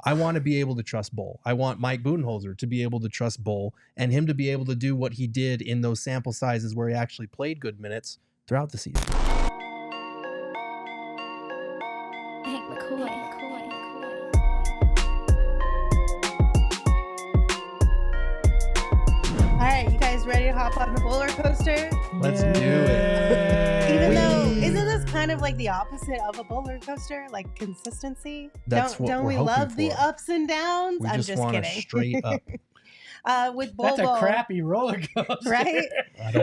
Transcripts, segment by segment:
I want to be able to trust Bol. I want Mike Budenholzer to be able to trust Bol and him to be able to do what he did in those sample sizes where he actually played good minutes throughout the season. All right, you guys ready to hop on the roller coaster? Let's do it. Even though, isn't this kind of like the opposite of a roller coaster? Like consistency? Don't we love the ups and downs? I'm just want kidding. Straight up. With Bol Bol, that's a crappy roller coaster. right?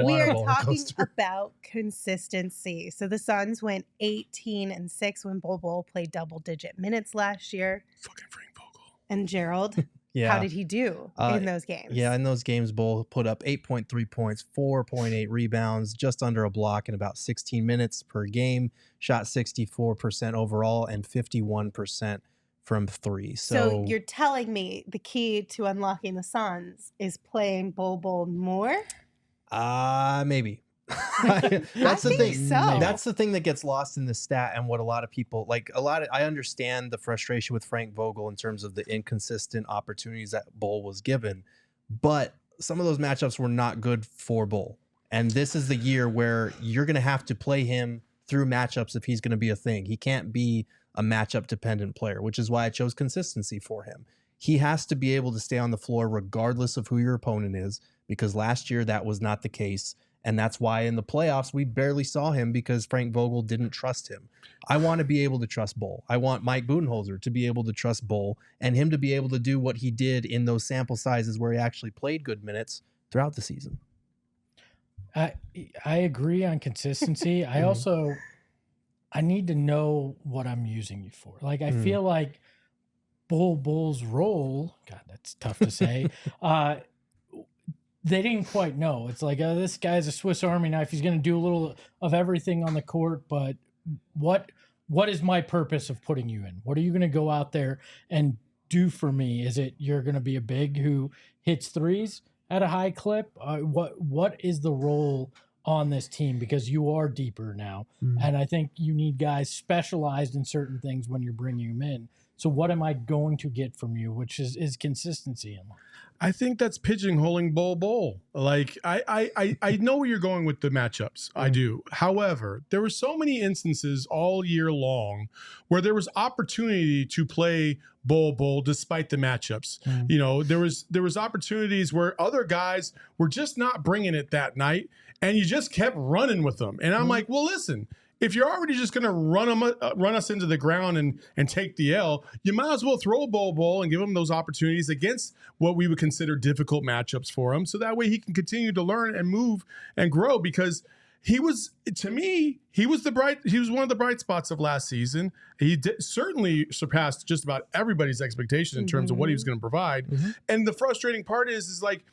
We are talking about consistency. So the Suns went 18-6 when Bol Bol played double-digit minutes last year. Fucking Frank Vogel. And Gerald, Yeah. how did he do in those games? Yeah, in those games, Bol put up 8.3 points, 4.8 rebounds, just under a block in about 16 minutes per game, shot 64% overall and 51% from three. So you're telling me the key to unlocking the Suns is playing Bol Bol more? Maybe. That's the thing. So. That's the thing that gets lost in the stat, and what a lot of people I understand the frustration with Frank Vogel in terms of the inconsistent opportunities that Bol was given, but some of those matchups were not good for Bol. And this is the year where you're going to have to play him through matchups if he's going to be a thing. He can't be a matchup dependent player, which is why I chose consistency for him. He has to be able to stay on the floor regardless of who your opponent is, because last year that was not the case. And that's why in the playoffs, we barely saw him because Frank Vogel didn't trust him. I want to be able to trust Bol. I want Mike Budenholzer to be able to trust Bol and him to be able to do what he did in those sample sizes where he actually played good minutes throughout the season. I agree on consistency. I need to know what I'm using you for. Like, I feel like Bol Bol's role, God, that's tough to say. They didn't quite know. It's like, this guy's a Swiss Army knife. He's going to do a little of everything on the court, but what is my purpose of putting you in? What are you going to go out there and do for me? Is it you're going to be a big who hits threes at a high clip? What is the role on this team? Because you are deeper now, and I think you need guys specialized in certain things when you're bringing them in. So what am I going to get from you, which is consistency in life? I think that's pigeonholing Bol Bol. Like, I know where you're going with the matchups. I do. However, there were so many instances all year long where there was opportunity to play Bol Bol despite the matchups. You know, there was opportunities where other guys were just not bringing it that night, and you just kept running with them. And I'm like, well, listen, if you're already just going to run us into the ground and take the L, you might as well throw Bol Bol and give him those opportunities against what we would consider difficult matchups for him. So that way he can continue to learn and move and grow, because he was, to me, he was one of the bright spots of last season. He certainly surpassed just about everybody's expectation in terms of what he was going to provide. And the frustrating part is like,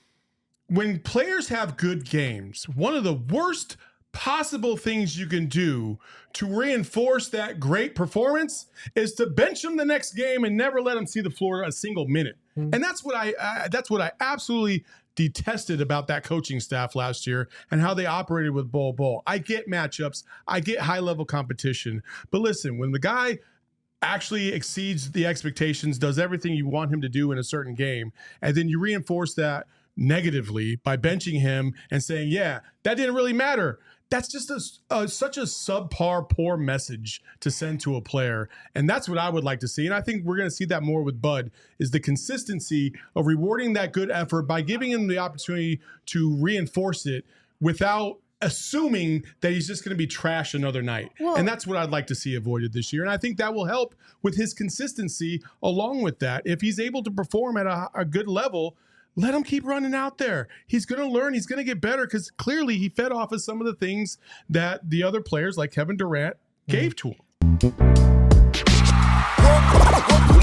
when players have good games, one of the worst possible things you can do to reinforce that great performance is to bench them the next game and never let them see the floor a single minute. And that's what I absolutely detested about that coaching staff last year and how they operated with Bol Bol. I get matchups, I get high level competition, but listen, when the guy actually exceeds the expectations, does everything you want him to do in a certain game, and then you reinforce that negatively by benching him and saying, yeah, that didn't really matter. That's just such a subpar, poor message to send to a player. And that's what I would like to see. And I think we're going to see that more with Bud, is the consistency of rewarding that good effort by giving him the opportunity to reinforce it without assuming that he's just going to be trash another night. Well, and that's what I'd like to see avoided this year. And I think that will help with his consistency along with that. If he's able to perform at a good level, let him keep running out there. He's going to learn. He's going to get better, because clearly he fed off of some of the things that the other players like Kevin Durant gave to him. We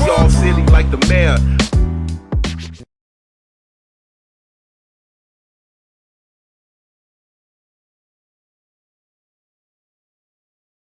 all silly like the mayor.